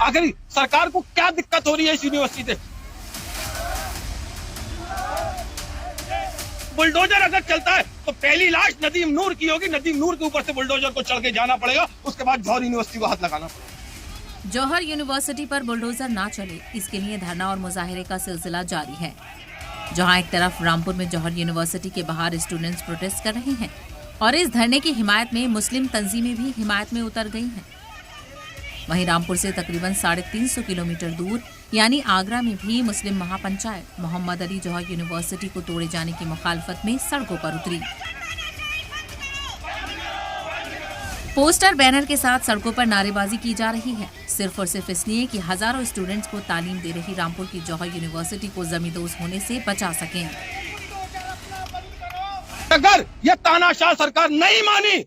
आखिर सरकार को क्या दिक्कत हो रही है इस यूनिवर्सिटी से? बुलडोजर अगर चलता है तो पहली लाश नदीम नूर की होगी, नदीम नूर के ऊपर से बुलडोजर को चढ़ के जाना पड़ेगा, उसके बाद जौहर यूनिवर्सिटी को हाथ लगाना पड़ेगा। जौहर यूनिवर्सिटी पर बुलडोजर ना चले, इसके लिए धरना और मुजाहिरे का सिलसिला जारी है। जहां एक तरफ रामपुर में जौहर यूनिवर्सिटी के बाहर स्टूडेंट्स प्रोटेस्ट कर रहे हैं और इस धरने की हिमायत में मुस्लिम तंजीमें भी हिमायत में उतर गई हैं। वहीं रामपुर से तकरीबन 350 किलोमीटर दूर यानी आगरा में भी मुस्लिम महापंचायत मोहम्मद अली जौहर यूनिवर्सिटी को तोड़े जाने की मुखालफत में सड़कों पर उतरी। पोस्टर बैनर के साथ सड़कों पर नारेबाजी की जा रही है, सिर्फ और सिर्फ इसलिए कि हजारों स्टूडेंट्स को तालीम दे रही रामपुर की जौहर यूनिवर्सिटी को जमींदोज होने से बचा सकें। अगर ये तानाशाह सरकार नहीं मानी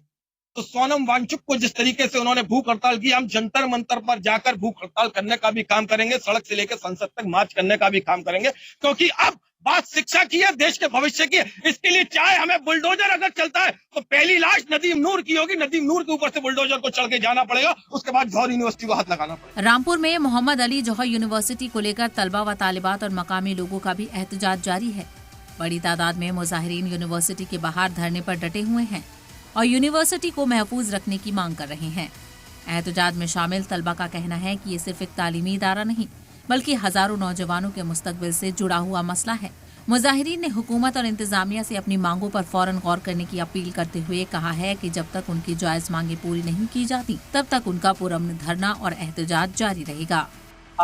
तो सोनम वांगचुक को जिस तरीके से उन्होंने भूख हड़ताल की, हम जंतर मंतर पर जाकर भूख हड़ताल करने का भी काम करेंगे, सड़क से लेकर संसद तक मार्च करने का भी काम करेंगे, क्योंकि अब बात शिक्षा की है, देश के भविष्य की है। इसके लिए चाहे हमें बुलडोजर अगर चलता है तो पहली लाश नदीम नूर की होगी, नदीम नूर के ऊपर से बुलडोजर को चढ़ के जाना पड़ेगा, उसके बाद जौहर यूनिवर्सिटी को हाथ लगाना पड़ेगा। रामपुर में मोहम्मद अली जौहर यूनिवर्सिटी को लेकर तलबा व तालिबात और मकामी लोगों का भी एहतजाज जारी है। बड़ी तादाद में मुजाहिरीन यूनिवर्सिटी के बाहर धरने पर डटे हुए हैं और यूनिवर्सिटी को महफूज रखने की मांग कर रहे हैं। एहतजाज में शामिल तलबा का कहना है कि ये सिर्फ एक तालीमी इदारा नहीं बल्कि हजारों नौजवानों के मुस्तकबिल से जुड़ा हुआ मसला है। मुजाहिरीन ने हुकूमत और इंतजामिया से अपनी मांगों पर फौरन गौर करने की अपील करते हुए कहा है कि जब तक उनकी जायज मांगे पूरी नहीं की जाती तब तक उनका पुरअमन धरना और एहतजाज जारी रहेगा।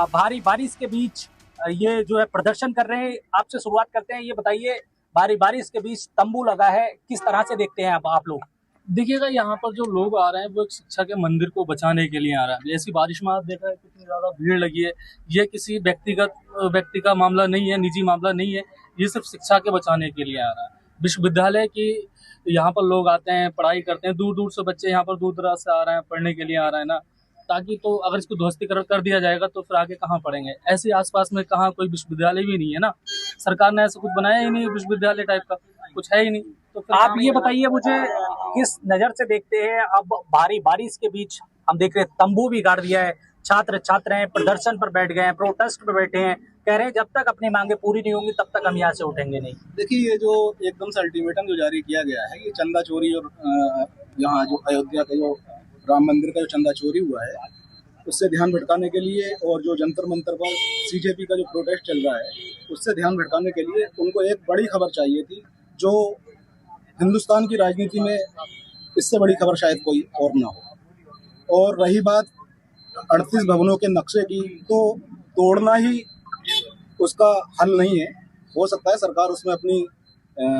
भारी बारिश के बीच ये जो है प्रदर्शन कर रहे हैं, आपसे शुरुआत करते हैं। ये बताइए, भारी बारिश के बीच तंबू लगा है, किस तरह से देखते हैं आप लोग? देखिएगा, यहाँ पर जो लोग आ रहे हैं वो एक शिक्षा के मंदिर को बचाने के लिए आ रहा है। ऐसी बारिश में आप देख रहे हैं कितनी ज्यादा भीड़ लगी है। ये किसी व्यक्ति का मामला नहीं है, निजी मामला नहीं है, ये सिर्फ शिक्षा के बचाने के लिए आ रहा है। विश्वविद्यालय की यहाँ पर लोग आते हैं, पढ़ाई करते हैं, दूर दूर से बच्चे यहाँ पर दूर दराज से आ रहे हैं, पढ़ने के लिए आ रहे हैं ना, ताकि तो अगर इसको ध्वस्तीकरण कर दिया जाएगा तो फिर आगे कहाँ पढ़ेंगे। ऐसे आसपास में कहाँ कोई विश्वविद्यालय भी नहीं है ना, सरकार ने ऐसा कुछ बनाया ही नहीं, विश्वविद्यालय टाइप का कुछ है ही नहीं। तो फिर आप ये बताइए मुझे, किस नजर से देखते हैं? अब भारी बारिश के बीच हम देख रहे हैं तंबू भी गाड़ दिया है, छात्र प्रदर्शन पर बैठ गए हैं, प्रोटेस्ट पर बैठे हैं, कह रहे हैं जब तक अपनी मांगे पूरी नहीं होंगी तब तक हम यहाँ से उठेंगे नहीं। देखिए, ये जो एकदम से अल्टीमेटम जो जारी किया गया है, ये चंदा चोरी और यहाँ जो अयोध्या का जो राम मंदिर का जो चंदा चोरी हुआ है उससे ध्यान भटकाने के लिए, और जो जंतर मंतर पर सीजेपी का जो प्रोटेस्ट चल रहा है उससे ध्यान भटकाने के लिए उनको एक बड़ी खबर चाहिए थी, जो हिंदुस्तान की राजनीति में इससे बड़ी खबर शायद कोई और ना हो। और रही बात 38 भवनों के नक्शे की, तो तोड़ना ही उसका हल नहीं है। हो सकता है सरकार उसमें अपनी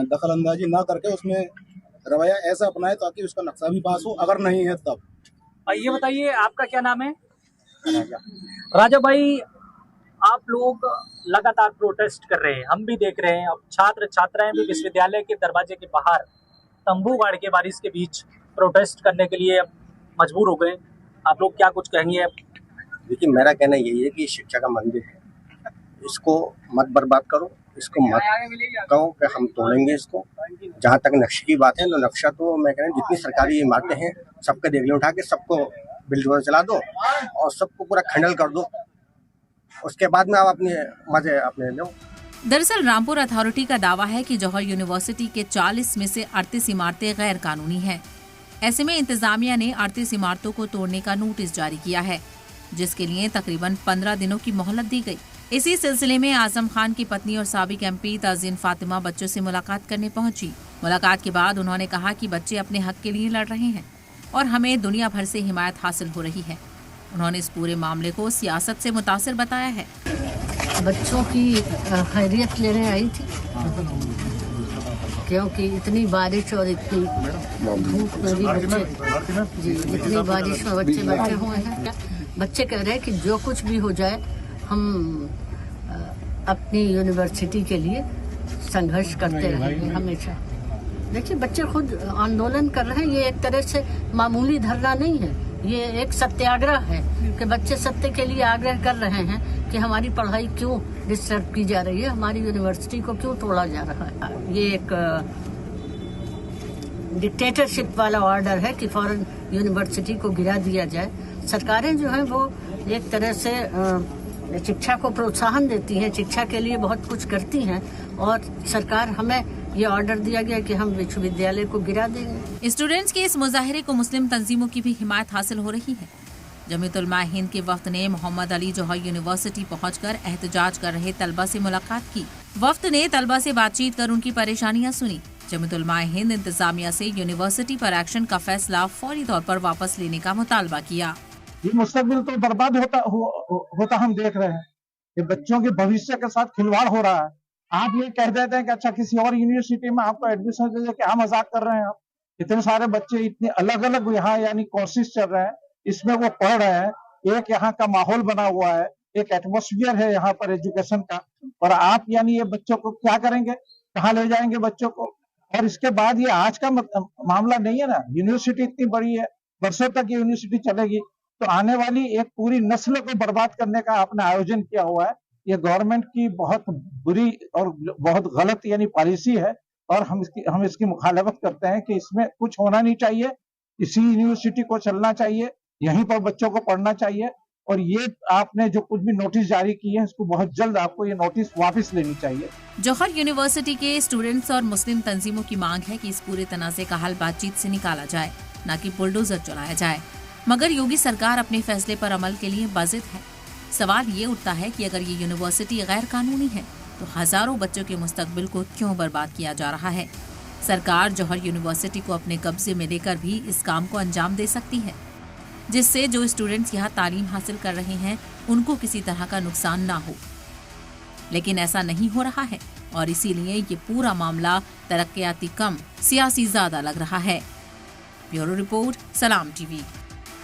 दखल अंदाजी ना करके उसमें रवैया ऐसा अपनाए ताकि उसका नक्शा भी पास हो, अगर नहीं है तब। ये बताइए, आपका क्या नाम है? राजा भाई, आप लोग लगातार प्रोटेस्ट कर रहे हैं, हम भी देख रहे हैं। अब छात्र छात्राएं भी विश्वविद्यालय के दरवाजे के बाहर तंबू गाड़ के बारिश के बीच प्रोटेस्ट करने के लिए मजबूर हो गए। आप लोग क्या कुछ कहेंगे? देखिए, मेरा कहना यही है कि शिक्षा का मंदिर है, इसको मत बर्बाद करो, इसको मत कहो कि हम तोड़ेंगे इसको। जहाँ तक नक्शे की बात है, तो नक्शा तो मैं कह रहा हूँ जितनी सरकारी इमारतें हैं सबके देख ले, उठा के सबको बिल्डोजर चला दो और सबको पूरा खंडल कर दो, उसके बाद में आप अपने मजे अपने लो। दरअसल रामपुर अथॉरिटी का दावा है कि जौहर यूनिवर्सिटी के 40 में से 38 इमारतें गैर कानूनी हैं। ऐसे में इंतजामिया ने 38 इमारतों को तोड़ने का नोटिस जारी किया है, जिसके लिए तकरीबन 15 दिनों की मोहलत दी गई। इसी सिलसिले में आजम खान की पत्नी और साबिक एमपी ताजीन फातिमा बच्चों से मुलाकात करने पहुंची। मुलाकात के बाद उन्होंने कहा कि बच्चे अपने हक के लिए लड़ रहे हैं और हमें दुनिया भर से हिमायत हासिल हो रही है। उन्होंने इस पूरे मामले को सियासत से मुतासिर बताया है। बच्चों की खैरियत लेने आई थी, क्योंकि इतनी बारिश और इतनी धूप में भी बच्चे इतनी बारिश में बच्चे बैठे हुए हैं। बच्चे कह रहे हैं कि जो कुछ भी हो जाए हम अपनी यूनिवर्सिटी के लिए संघर्ष करते रहेंगे हमेशा। देखिए, बच्चे खुद आंदोलन कर रहे हैं, ये एक तरह से मामूली धरना नहीं है, ये एक सत्याग्रह है कि बच्चे सत्य के लिए आग्रह कर रहे हैं कि हमारी पढ़ाई क्यों डिस्टर्ब की जा रही है, हमारी यूनिवर्सिटी को क्यों तोड़ा जा रहा है। ये एक डिक्टेटरशिप वाला ऑर्डर है कि फौरन यूनिवर्सिटी को गिरा दिया जाए। सरकारें जो हैं वो एक तरह से शिक्षा को प्रोत्साहन देती हैं, शिक्षा के लिए बहुत कुछ करती हैं और सरकार हमें ये ऑर्डर दिया गया कि हम विश्वविद्यालय को गिरा देंगे। स्टूडेंट्स के इस मुजाहरे को मुस्लिम तंजीमों की भी हिमायत हासिल हो रही है। जमीयत उलमा हिंद के वफ्द ने मोहम्मद अली जौहर यूनिवर्सिटी पहुंचकर एहतजाज कर रहे तलबा से मुलाकात की। वफ्द ने तलबा से बातचीत कर उनकी परेशानियां सुनी। जमीयत उलमा हिंद इंतजामिया से यूनिवर्सिटी पर एक्शन का फैसला फौरी तौर पर वापस लेने का मुतालबा किया। ये मुस्तकबिल तो बर्बाद होता हम देख रहे हैं। ये बच्चों के भविष्य के साथ खिलवाड़ हो रहा है। आप ये कह देते हैं कि अच्छा किसी और यूनिवर्सिटी में आपको एडमिशन दे दे, क्या मजाक कर रहे हैं आप? इतने सारे बच्चे इतने अलग अलग यहाँ यानी कोर्सेज चल रहे हैं, इसमें वो पढ़ रहे हैं। एक यहाँ का माहौल बना हुआ है, एक एटमोस्फियर है यहाँ पर एजुकेशन का, और आप यानी ये बच्चों को क्या करेंगे, कहाँ ले जाएंगे बच्चों को? और इसके बाद ये आज का मामला नहीं है ना, यूनिवर्सिटी इतनी बड़ी है, वर्षों तक ये यूनिवर्सिटी चलेगी, तो आने वाली एक पूरी नस्ल को बर्बाद करने का आपने आयोजन किया हुआ है। ये गवर्नमेंट की बहुत बुरी और बहुत गलत यानी पॉलिसी है और हम इसकी मुखालफत करते हैं कि इसमें कुछ होना नहीं चाहिए। इसी यूनिवर्सिटी को चलना चाहिए, यहीं पर बच्चों को पढ़ना चाहिए। और ये आपने जो कुछ भी नोटिस जारी किए हैं, इसको बहुत जल्द आपको ये नोटिस वापस लेनी चाहिए। जौहर यूनिवर्सिटी के स्टूडेंट्स और मुस्लिम तंजीमों की मांग है कि इस पूरे तनाज़े का हल बातचीत से निकाला जाए, न कि बुलडोजर चलाया जाए। मगर योगी सरकार अपने फैसले पर अमल के लिए बाजिद है। सवाल ये उठता है कि अगर ये यूनिवर्सिटी गैर कानूनी है तो हजारों बच्चों के मुस्तकबिल को क्यों बर्बाद किया जा रहा है? सरकार जौहर यूनिवर्सिटी को अपने कब्जे में लेकर भी इस काम को अंजाम दे सकती है, जिससे जो स्टूडेंट्स यहाँ तालीम हासिल कर रहे हैं उनको किसी तरह का नुकसान ना हो। लेकिन ऐसा नहीं हो रहा है और इसीलिए ये पूरा मामला तरक्याती कम सियासी ज्यादा लग रहा है। ब्यूरो रिपोर्ट, सलाम टीवी।